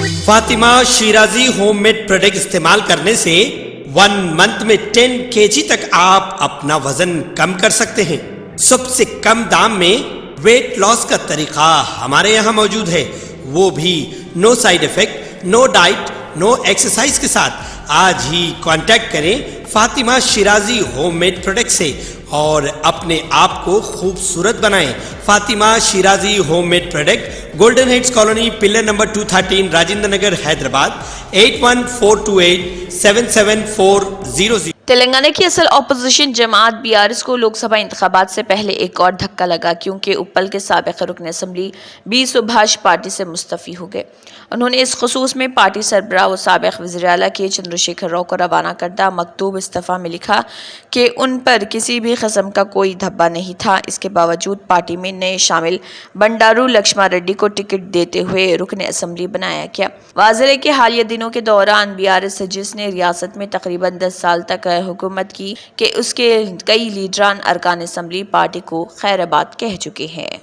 Fatima Shirazi homemade product इस्तेमाल करने से 1 मंथ में 10 kg तक आप अपना वजन कम कर सकते हैं। सबसे कम दाम में वेट लॉस का तरीका हमारे यहाँ मौजूद है, वो भी no side effect, no diet, no exercise के साथ। आज ही कांटेक्ट करें फातिमा शिराजी होममेड प्रोडक्ट से और अपने आप को खूबसूरत बनाएं। Fatima Shirazi homemade product, golden heads colony, pillar number 213, Rajendra Nagar, Hyderabad 8142877400। Telangana की असल अपोजिशन जमात बीआरएस को लोकसभा इंतखाबात से पहले एक और धक्का लगा, क्योंकि उप्पल के साबिक़ रुकन असम्बली बी सुभाष पार्टी से मुस्तफ़ी हो गए। उन्होंने इस खसूस में पार्टी सरबराह व साबिक़ वज़ीर आला के चंद्रशेखर राव को रवाना करदा मकतूब इस्तीफ़ा में लिखा कि उन पर किसी भी किस्म का कोई धब्बा नहीं था। इसके बावजूद पार्टी में नए शामिल बंडारू लक्ष्मण रेड्डी को टिकट देते हुए रुकन असम्बली बनाया गया। वाज़ेह है कि हालिया दिनों के दौरान बीआरएस जिसने रियासत में तकरीबन 10 साल तक हुकूमत की कि उसके कई लीडरान अरकान असम्बली पार्टी को खैराबाद कह चुके हैं।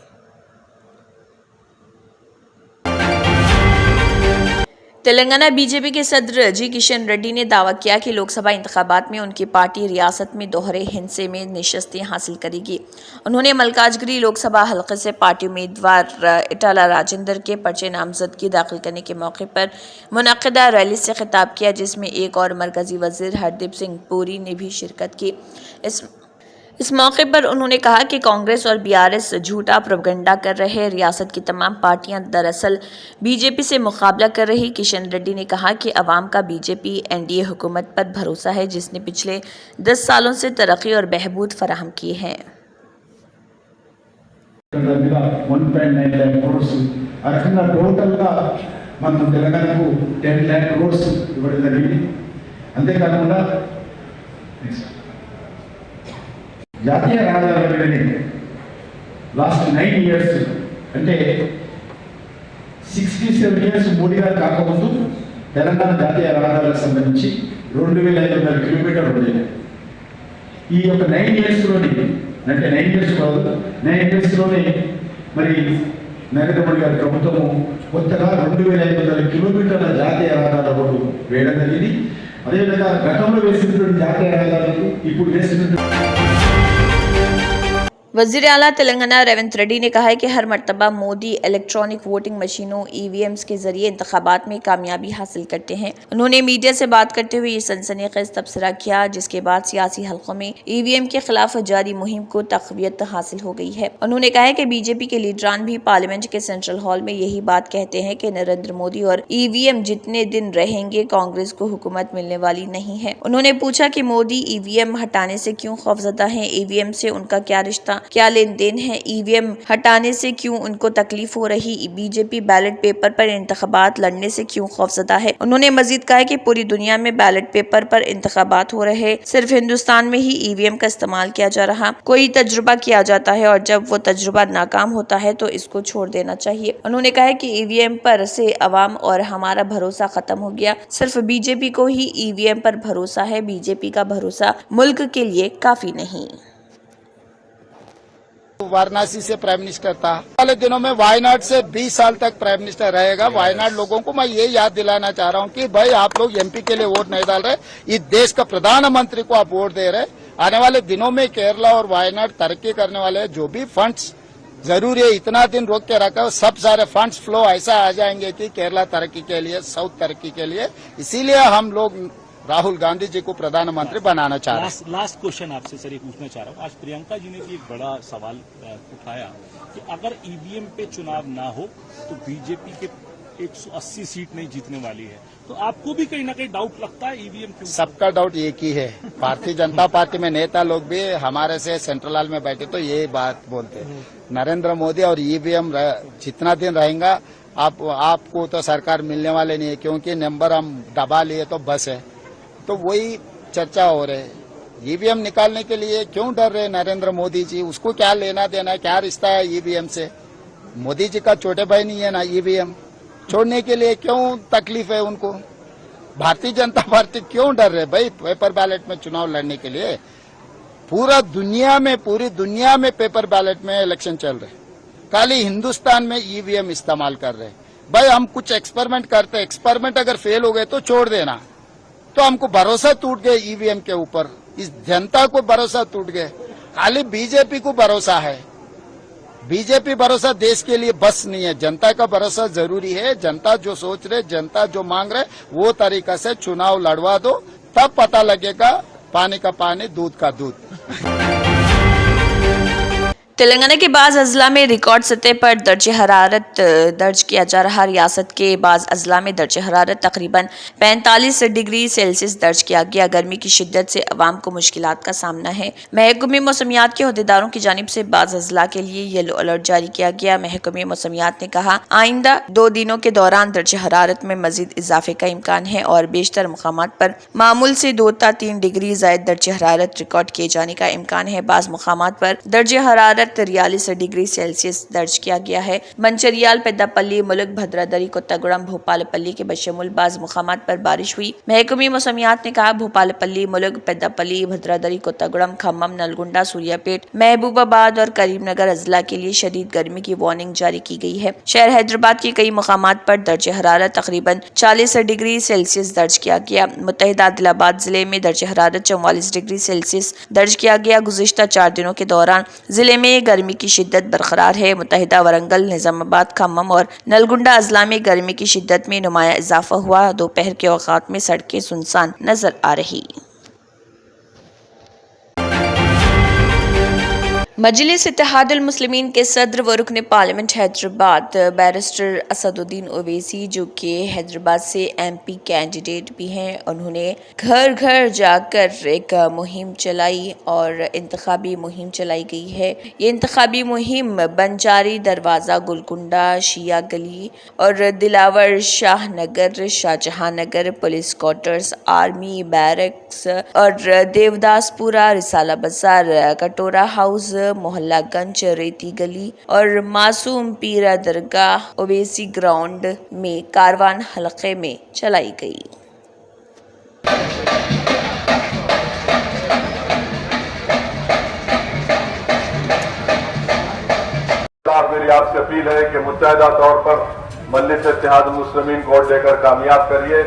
तेलंगाना बीजेपी के सदर जी किशन रेड्डी ने दावा किया कि लोकसभा इंतखाबात में उनकी पार्टी रियासत में दोहरे हिस्से में नशस्तें हासिल करेगी। उन्होंने मलकाजगिरी लोकसभा हलके से पार्टी उम्मीदवार इटाला राजेंद्र के पर्चे नामजदगी दाखिल करने के मौके पर मुनक़दा रैली से खिताब किया, जिसमें एक और मरकजी वज़ीर हरदीप सिंह पुरी ने भी शिरकत की। इस मौके पर उन्होंने कहा कि कांग्रेस और बीआरएस झूठा प्रोपगंडा कर रहे, रियासत की तमाम पार्टियां दरअसल बीजेपी से मुकाबला कर रही। किशन रेड्डी ने कहा कि अवाम का बीजेपी एनडीए हुकूमत पर भरोसा है, जिसने पिछले 10 सालों से तरक्की और बहबूद फराहम की है। జాతీయ రహదారులని లాస్ట్ 9 years అంటే 67 years మోడీ గారు కాకముందు తెలంగాణ జాతీయ రహదారులకు సంబంధించి 2500 కిలోమీటర్లు ఉండేది. ఈ యొక్క 9 years లోని అంటే 9 years కాదు 9 years లోనే మరి నరేంద్ర మోడీ గారి ప్రభుత్వము కొత్తగా 2500 కిలోమీటర్ల జాతీయ రహదారుల రోడ్డు వేయడం జరిగింది. అదేవిధంగా గతంలో వేసినటువంటి జాతీయ రహదారులకు ఇప్పుడు వేసినటువంటి वज़ीर आला तेलंगाना रेवंत रेड्डी ने कहा है कि हर मरतबा मोदी इलेक्ट्रॉनिक वोटिंग मशीनों ईवीएम्स के जरिए इंतखाबात में कामयाबी हासिल करते हैं। उन्होंने मीडिया से बात करते हुए ये सनसनीखेज तबसरा किया, जिसके बाद सियासी हलकों में ईवीएम के खिलाफ जारी मुहिम को तक़वियत हासिल हो गई है। उन्होंने कहा है कि बीजेपी के लीडरान भी पार्लियामेंट के सेंट्रल हॉल में यही बात कहते हैं कि नरेंद्र मोदी और ईवीएम जितने दिन रहेंगे कांग्रेस को हुकूमत मिलने वाली नहीं है। उन्होंने पूछा कि मोदी ईवीएम हटाने से क्यों खौफजदा है, ईवीएम से उनका क्या रिश्ता, क्या लेन देन है, ईवीएम हटाने से क्यों उनको तकलीफ हो रही, बीजेपी बैलेट पेपर पर इंतखाबात लड़ने से क्यों खौफजदा है। उन्होंने मजीद कहा कि पूरी दुनिया में बैलेट पेपर पर इंतखाबात हो रहे, सिर्फ हिंदुस्तान में ही ईवीएम का इस्तेमाल किया जा रहा। कोई तजुर्बा किया जाता है और जब वो तजुर्बा नाकाम होता है तो इसको छोड़ देना चाहिए। उन्होंने कहा कि ईवीएम पर से अवाम और हमारा भरोसा खत्म हो गया, सिर्फ बीजेपी को ही ईवीएम पर भरोसा है, बीजेपी का भरोसा मुल्क के लिए काफी नहीं। वाराणसी से प्राइम मिनिस्टर था, वाले दिनों में वायनाड से 20 साल तक प्राइम मिनिस्टर रहेगा। वायनाड लोगों को मैं ये याद दिलाना चाह रहा हूँ कि भाई आप लोग एमपी के लिए वोट नहीं डाल रहे, इस देश का प्रधानमंत्री को आप वोट दे रहे। आने वाले दिनों में केरला और वायनाड तरक्की करने वाले हैं। जो भी फंड्स जरूरी है, इतना दिन रोक के रखा, सब सारे फंड्स फ्लो ऐसा आ जाएंगे कि केरला तरक्की के लिए, साउथ तरक्की के लिए। इसीलिए हम लोग राहुल गांधी जी को प्रधानमंत्री बनाना चाह रहे हैं। लास्ट क्वेश्चन आपसे सर ये पूछना चाह रहा हूँ, आज प्रियंका जी ने भी एक बड़ा सवाल उठाया कि अगर ईवीएम पे चुनाव ना हो तो बीजेपी के 180 सीट नहीं जीतने वाली है, तो आपको भी कहीं ना कहीं डाउट लगता है ईवीएम क्यों? सबका डाउट एक ही है, भारतीय जनता पार्टी में नेता लोग भी हमारे से सेंट्रल हॉल में बैठे तो ये बात बोलते हैं, नरेंद्र मोदी और ईवीएम जितना दिन रहेगा आपको तो सरकार मिलने वाले नहीं है, क्योंकि नंबर हम दबा लिए तो बस है। तो वही चर्चा हो रही है। ईवीएम निकालने के लिए क्यों डर रहे नरेंद्र मोदी जी, उसको क्या लेना देना है, क्या रिश्ता है ईवीएम से? मोदी जी का छोटे भाई नहीं है ना ईवीएम, छोड़ने के लिए क्यों तकलीफ है उनको? भारतीय जनता पार्टी क्यों डर रहे भाई पेपर बैलेट में चुनाव लड़ने के लिए? पूरी दुनिया में पेपर बैलेट में इलेक्शन चल रहे, खाली हिंदुस्तान में ईवीएम इस्तेमाल कर रहे। भाई हम कुछ एक्सपेरिमेंट करते, एक्सपेरिमेंट अगर फेल हो गए तो छोड़ देना। तो हमको भरोसा टूट गए ईवीएम के ऊपर, इस जनता को भरोसा टूट गए। खाली बीजेपी को भरोसा है, बीजेपी भरोसा देश के लिए बस नहीं है, जनता का भरोसा जरूरी है। जनता जो सोच रहे, जनता जो मांग रहे, वो तरीका से चुनाव लड़वा दो, तब पता लगेगा पानी का पानी, दूध का दूध। तेलंगाना के बाज़ अजला में रिकॉर्ड सतह पर दर्ज हरारत दर्ज किया जा रहा। रियासत के बाज़ अजला में दर्ज हरारत तकरीबन 45 डिग्री सेल्सियस दर्ज किया गया। गर्मी की शिद्दत से अवाम को मुश्किलात का सामना है। महकमे मौसमियात के अहदेदारों की जानिब से बाज़ अजला के लिए येलो अलर्ट जारी किया गया। महकमे मौसमियात ने कहा, आइंदा 2 दिनों के दौरान दर्ज हरारत में मजीद इजाफे का इम्कान है और बेशतर मकामात पर मामूल से 2 ta 3 डिग्री ज़ायद दर्ज हरारत रिकॉर्ड किए जाने का इम्कान है। बाज़ मकामात पर दर्ज हरारत 43 डिग्री सेल्सियस दर्ज किया गया है। मंचरियाल, पेद्दापल्ली, मुलुक, भद्रादरी, कोत्तागुड़म, भोपालपल्ली के बशमुल बाज़ मकामात पर बारिश हुई। महकमे मौसमियात ने कहा, भोपालपल्ली, मुलुक, पेद्दापल्ली, भद्रादरी, कोत्तागुड़म, खम्मम, नलगुंडा, सूर्यापेट, महबूबाबाद और करीमनगर अजला के लिए शदीद गर्मी की वार्निंग जारी की गई है। शहर हैदराबाद के कई मकामात पर दर्ज हरारत तकरीबन 40 डिग्री सेल्सियस दर्ज किया गया। मुत्तहिदा आदिलाबाद जिले में दर्ज हरारत 44 डिग्री सेल्सियस दर्ज किया गया। गुज़िश्ता 4 दिनों के दौरान जिले में गर्मी की शिद्दत बरकरार है। मुत्तहिदा वरंगल, निजामाबाद, खम्मम और नलगुंडा अजला में गर्मी की शिद्दत में नुमाया इजाफा हुआ। दोपहर के औकात में सड़कें सुनसान नजर आ रही। मजलिस इत्तेहादुल मुस्लिमीन के सदर व रुकन पार्लियामेंट हैदराबाद बैरिस्टर असदुद्दीन ओवैसी, जो कि हैदराबाद से MP कैंडिडेट भी हैं, उन्होंने घर घर जाकर एक मुहिम चलाई और इंतखाबी मुहिम चलाई गई है। ये इंतखाबी मुहिम बंजारी दरवाज़ा, गुलकुंडा, शिया गली और दिलावर शाह नगर, शाहजहां नगर, पुलिस क्वार्टर्स, आर्मी बैरक्स और देवदासपुरा, रिसाला बाजार, कटोरा हाउस, मोहल्लागंज, रेती गली और मासूम पीरा दरगाह ओवैसी ग्राउंड में कारवान हलके में चलाई गई। मेरी आपसे अपील है कि मुत्तहिदा तौर पर मजलिस इत्तेहादुल मुस्लिमीन को वोट देकर कामयाब करिए।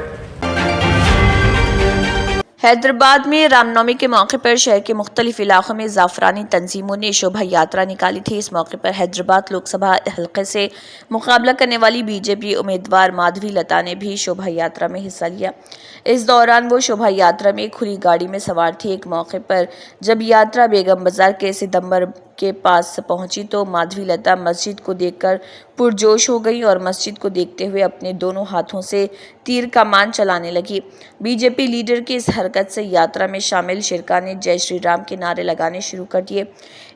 हैदराबाद में रामनवमी के मौके पर शहर के मुख्तलिफ इलाकों में जाफरानी तंजीमों ने शोभा यात्रा निकाली थी। इस मौके पर हैदराबाद लोकसभा हल्के से मुकाबला करने वाली बीजेपी उम्मीदवार माधवी लता ने भी शोभा यात्रा में हिस्सा लिया। इस दौरान वो शोभा यात्रा में खुली गाड़ी में सवार थी। एक मौके पर जब यात्रा बेगम बाजार के सितंबर के पास पहुंची तो माधवी लता मस्जिद को देखकर पुरजोश हो गई और मस्जिद को देखते हुए अपने दोनों हाथों से तीर कमान चलाने लगी। बीजेपी लीडर की इस हरकत से यात्रा में शामिल शिरका ने जय श्री राम के नारे लगाने शुरू कर दिए।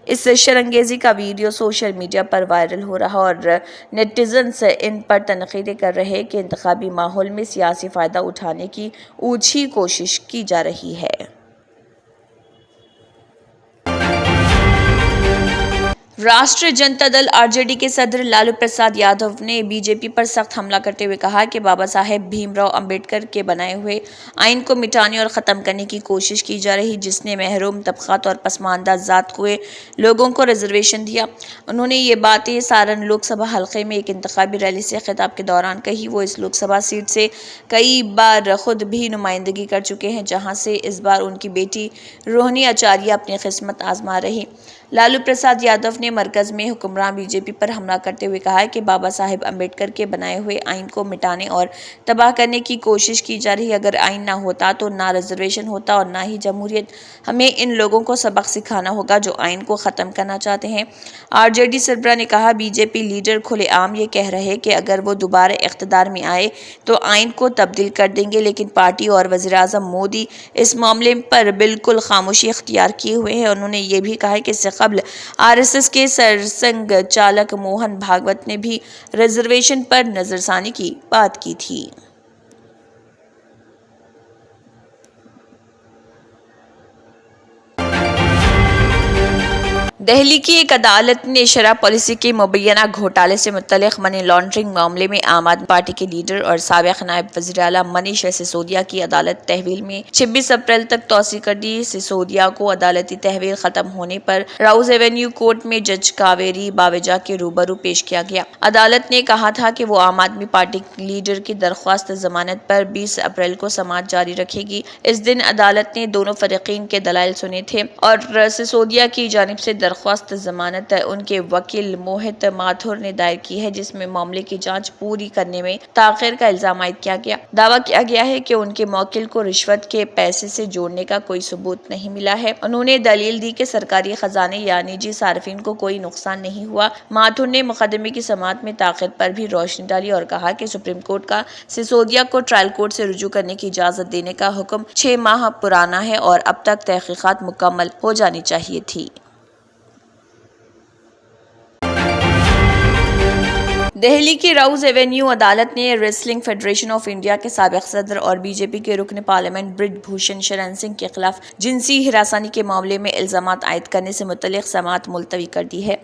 इस शरंगेजी का वीडियो सोशल मीडिया पर वायरल हो रहा और नेटिजन्स इन पर तनकीदें कर रहे कि इंतखाबी माहौल में सियासी फ़ायदा उठाने की ऊंची कोशिश की जा रही है। राष्ट्रीय जनता दल RJD के सदर लालू प्रसाद यादव ने बीजेपी पर सख्त हमला करते हुए कहा कि बाबा साहेब भीमराव अंबेडकर के बनाए हुए आइन को मिटाने और ख़त्म करने की कोशिश की जा रही, जिसने महरूम तबक़ात और पसमानदा ज़ात हुए लोगों को रिजर्वेशन दिया। उन्होंने ये बातें सारण लोकसभा हल्के में एक इंतखाबी रैली से खिताब के दौरान कही। वो इस लोकसभा सीट से कई बार खुद भी नुमाइंदगी कर चुके हैं, जहाँ से इस बार उनकी बेटी रोहिणी आचार्य अपनी किस्मत आजमा रही। लालू प्रसाद यादव ने मरकज में हुक्मरान बीजेपी पर हमला करते हुए कहा कि बाबा साहेब अम्बेडकर के बनाए हुए आइन को मिटाने और तबाह करने की कोशिश की जा रही। अगर आइन ना होता तो ना रिजर्वेशन होता और ना ही जमहूरियत। हमें इन लोगों को सबक सिखाना होगा जो आइन को ख़त्म करना चाहते हैं। RJD सरबराह ने कहा, बीजेपी लीडर खुलेआम ये कह रहे कि अगर वो दोबारा इख्तिदार में आए तो आइन को तब्दील कर देंगे, लेकिन पार्टी और वज़ीर-ए-आज़म मोदी इस मामले पर बिल्कुल खामोशी इख्तियार किए हुए हैं। उन्होंने ये भी कहा कि इससे कबल RSS के सरसंघ चालक मोहन भागवत ने भी रिजर्वेशन पर नजरसानी की बात की थी। دہلی کی ایک عدالت نے شراب پالیسی کے مبینہ گھوٹالے سے متعلق منی لانڈرنگ معاملے میں عام آدمی پارٹی کے لیڈر اور سابق نائب وزیر اعلیٰ منیش سسودیا کی عدالت تحویل میں 26 اپریل تک توسیع کر دی۔ سسودیا کو عدالتی تحویل ختم ہونے پر راؤز ایونیو کورٹ میں جج کاویری باویجا کے روبرو پیش کیا گیا۔ عدالت نے کہا تھا کہ وہ عام آدمی پارٹی لیڈر کی درخواست ضمانت پر 20 اپریل کو سماعت جاری رکھے گی۔ اس دن عدالت نے دونوں فریقین کے دلائل سنے تھے اور سسودیا کی جانب سے درخواست ضمانت ان کے وکیل موہت ماتھور نے دائر کی ہے، جس میں معاملے کی جانچ پوری کرنے میں تاخیر کا الزام عائد کیا گیا۔ دعویٰ کیا گیا ہے کہ ان کے موکل کو رشوت کے پیسے سے جوڑنے کا کوئی ثبوت نہیں ملا ہے۔ انہوں نے دلیل دی کہ سرکاری خزانے یا نجی صارفین کو کوئی نقصان نہیں ہوا۔ ماتھور نے مقدمے کی سماعت میں تاخیر پر بھی روشنی ڈالی اور کہا کہ سپریم کورٹ کا سسودیا کو ٹرائل کورٹ سے رجوع کرنے کی اجازت دینے کا حکم 6 ماہ پرانا ہے اور اب تک تحقیقات مکمل ہو جانی چاہیے تھی۔ دہلی کی راؤز ایونیو عدالت نے ریسلنگ فیڈریشن آف انڈیا کے سابق صدر اور بی جے پی کے رکن پارلیمنٹ برج بھوشن شرن سنگھ کے خلاف جنسی ہراسانی کے معاملے میں الزامات عائد کرنے سے متعلق سماعت ملتوی کر دی ہے۔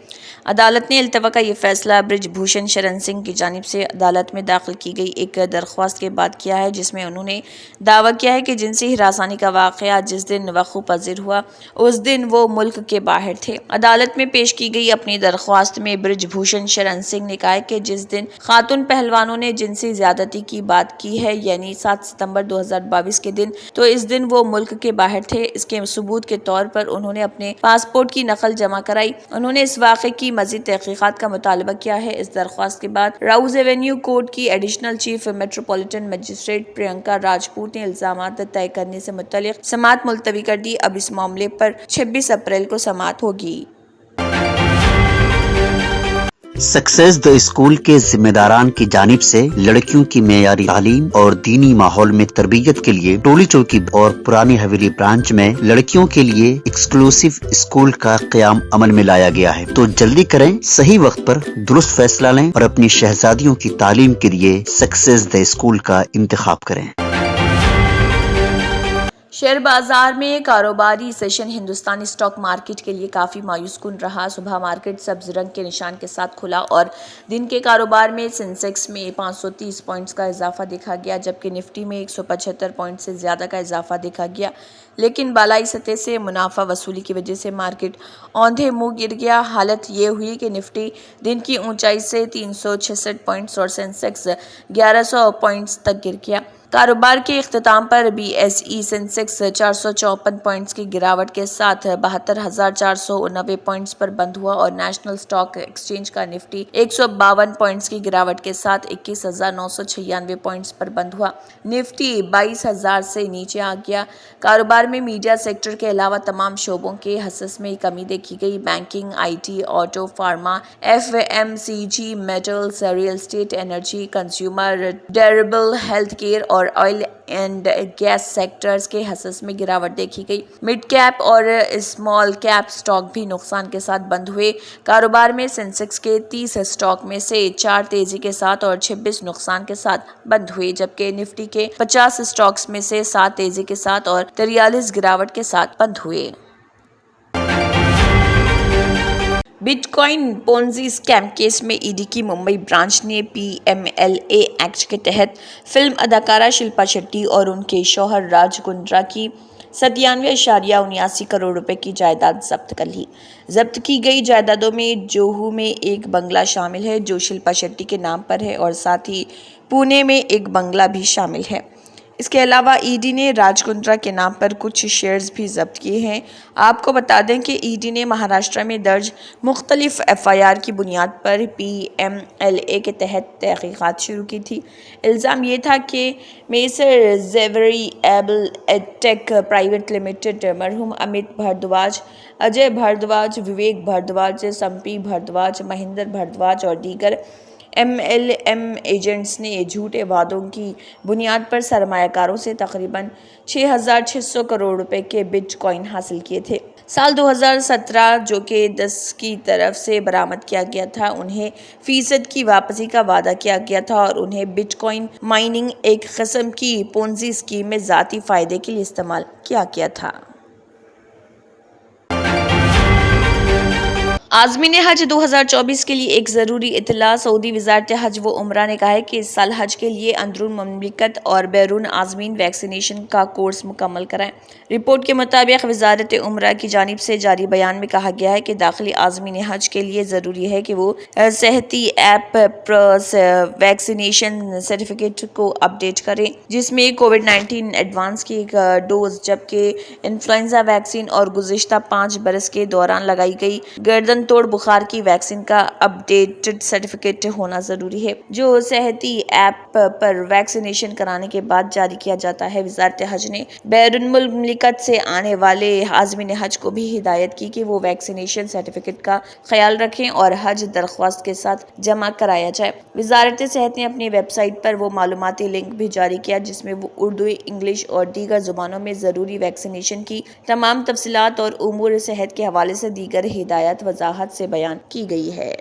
عدالت نے التوا کا یہ فیصلہ برج بھوشن شرن سنگھ کی جانب سے عدالت میں داخل کی گئی ایک درخواست کے بعد کیا ہے، جس میں انہوں نے دعویٰ کیا ہے کہ جنسی ہراسانی کا واقعہ جس دن وقوع پذیر ہوا اس دن وہ ملک کے باہر تھے۔ عدالت میں پیش کی گئی اپنی درخواست میں برج بھوشن شرن سنگھ نے کہا کہ جس دن خاتون پہلوانوں نے جنسی زیادتی کی بات کی ہے، یعنی 7 ستمبر 2022 کے دن، تو اس دن وہ ملک کے باہر تھے۔ اس کے ثبوت کے طور پر انہوں نے اپنے پاسپورٹ کی نقل جمع کرائی۔ انہوں نے اس واقعے کی مزید تحقیقات کا مطالبہ کیا ہے۔ اس درخواست کے بعد راؤز ایونیو کورٹ کی additional chief metropolitan magistrate Priyanka Rajput نے الزامات طے کرنے سے متعلق سماعت ملتوی کر دی۔ اب اس معاملے پر 26 اپریل کو سماعت ہوگی۔ سکسیس دی اسکول کے ذمہ داران کی جانب سے لڑکیوں کی معیاری تعلیم اور دینی ماحول میں تربیت کے لیے ٹولی چوکی اور پرانی حویلی برانچ میں لڑکیوں کے لیے ایکسکلوسیو اسکول کا قیام عمل میں لایا گیا ہے۔ تو جلدی کریں، صحیح وقت پر درست فیصلہ لیں اور اپنی شہزادیوں کی تعلیم کے لیے سکسیس دی اسکول کا انتخاب کریں۔ شیئر بازار میں کاروباری سیشن ہندوستانی اسٹاک مارکیٹ کے لیے کافی مایوس کن رہا۔ صبح مارکیٹ سبز رنگ کے نشان کے ساتھ کھلا اور دن کے کاروبار میں سینسیکس میں 530 پوائنٹس کا اضافہ دیکھا گیا، جبکہ نفٹی میں 175 پوائنٹ سے زیادہ کا اضافہ دیکھا گیا، لیکن بالائی سطح سے منافع وصولی کی وجہ سے مارکیٹ اوندھے منہ گر گیا۔ حالت یہ ہوئی کہ نفٹی دن کی اونچائی سے 366 پوائنٹس اور سینسیکس 1100 پوائنٹس تک گر گیا۔ کاروبار کے اختتام پر B S E Sensex 454 points کی گراوٹ کے ساتھ 72,489 پوائنٹس پر بند ہوا اور نیشنل اسٹاک ایکسچینج کا نفٹی 152 پوائنٹس کی گراوٹ کے ساتھ 21,996 پوائنٹس پر بند ہوا۔ نفٹی 22,000 سے نیچے آ گیا۔ کاروبار میں میڈیا سیکٹر کے علاوہ تمام شعبوں کے حصص میں کمی دیکھی گئی۔ Banking, I T, auto, pharma, F M C G, metals, real estate, energy, consumer durable, health care اور آئل اینڈ گیس سیکٹرز کے حصص میں گراوٹ دیکھی گئی۔ مڈ کیپ اور اسمال کیپ سٹاک بھی نقصان کے ساتھ بند ہوئے۔ کاروبار میں سینسیکس کے 30 سٹاک میں سے 4 تیزی کے ساتھ اور 26 نقصان کے ساتھ بند ہوئے، جبکہ نفٹی کے 50 سٹاکس میں سے 7 تیزی کے ساتھ اور 43 گراوٹ کے ساتھ بند ہوئے۔ Bitcoin Ponzi scheme case میں ای ڈی کی ممبئی برانچ نے P M L A act کے تحت فلم اداکارہ شلپا شیٹی اور ان کے شوہر راج کنڈرا کی 97.79 کروڑ روپے کی جائیداد ضبط کر لی۔ ضبط کی گئی جائیدادوں میں جوہو میں ایک بنگلہ شامل ہے جو شلپا شیٹی کے نام پر ہے اور ساتھ ہی پونے میں ایک بنگلہ بھی شامل ہے۔ اس کے علاوہ ای ڈی نے راج کنڈرا کے نام پر کچھ شیئرز بھی ضبط کیے ہیں۔ آپ کو بتا دیں کہ ای ڈی نے مہاراشٹر میں درج مختلف ایف آئی آر کی بنیاد پر پی ایم ایل اے کے تحت تحقیقات شروع کی تھی۔ الزام یہ تھا کہ میسر زیوری ایبل ٹیک پرائیویٹ لمیٹڈ مرحوم امت بھردواج، اجے بھردواج، وویک بھردواج، سمپی بھردواج، مہندر بھردواج اور دیگر ایم ایل ایم ایجنٹس نے جھوٹے وعدوں کی بنیاد پر سرمایہ کاروں سے تقریباً 6,600 کروڑ روپے کے بٹ کوائن حاصل کیے تھے۔ سال 2017 جو کہ 10 کی طرف سے برآمد کیا گیا تھا، انہیں فیصد کی واپسی کا وعدہ کیا گیا تھا اور انہیں بٹ کوائن مائننگ ایک قسم کی پونزی اسکیم میں ذاتی فائدے کے لیے استعمال کیا گیا تھا۔ आज़मीन हज 2024 के लिए एक ज़रूरी इत्तला। सऊदी वज़ारत हज व उम्रा ने कहा है कि इस साल हज के लिए अंदरून ममलिकत और बैरून आज़मीन वैक्सीनेशन का कोर्स मुकम्मल कराएं। रिपोर्ट के मुताबिक वज़ारत उम्रा की जानिब से जारी बयान में कहा गया है कि दाखिली आज़मीन हज के लिए ज़रूरी है कि वो सेहती ऐप वैक्सीनेशन सर्टिफिकेट को अपडेट करें, जिसमें कोविड-19 एडवांस की एक डोज जबकि इन्फ्लुएंजा वैक्सीन और गुज़िश्ता 5 बरस के दौरान लगाई गई गर्दन तोड़ बुखार की वैक्सीन का अपडेटेड सर्टिफिकेट होना ज़रूरी है, जो सेहती ऐप पर वैक्सीनेशन कराने के बाद जारी किया जाता है। वज़ारत हज ने बैरून मुल्क से आने वाले आज़मीन हज को भी हिदायत की कि वो वैक्सीनेशन सर्टिफिकेट का ख्याल रखें और हज दरख्वास्त के साथ जमा कराया जाए। वज़ारत सेहत ने अपनी वेबसाइट पर वो मालूमाती लिंक भी जारी किया जिसमें वो उर्दू, इंग्लिश और दीगर ज़ुबानों में ज़रूरी वैक्सीनेशन की तमाम तफसीलात और उमूर सेहत के हवाले से दीगर हिदायत वजाहत से बयान की गई है।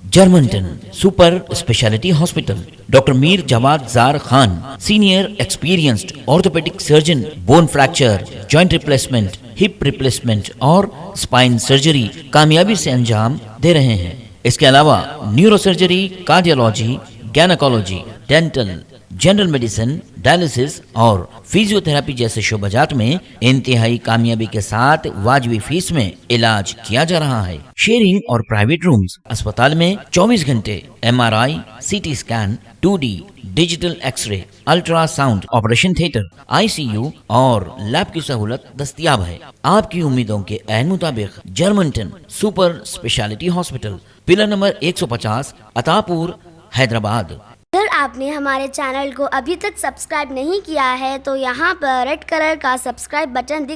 Germanten super speciality hospital, doctor Mir Jawad Zar Khan, senior experienced orthopaedic surgeon, bone fracture, joint replacement, hip replacement और स्पाइन सर्जरी कामयाबी से अंजाम दे रहे हैं। इसके अलावा neuro surgery, cardiology, gynaecology, dental, general medicine, dialysis और फिजियोथेरेपी जैसे शोबाजात में इंतहाई कामयाबी के साथ वाजबी फीस में इलाज किया जा रहा है। शेयरिंग और प्राइवेट रूम्स, अस्पताल में 24 घंटे MRI, CT scan, 2D digital x-ray, ultrasound, operation theatre, ICU और लैब की सहूलत दस्तयाब है। आपकी उम्मीदों के ऐन मुताबिक Germanten super speciality hospital, pillar number 150, Attapur, Hyderabad. अगर आपने हमारे चैनल को अभी तक सब्सक्राइब नहीं किया है तो यहाँ पर रेड कलर का सब्सक्राइब बटन दिख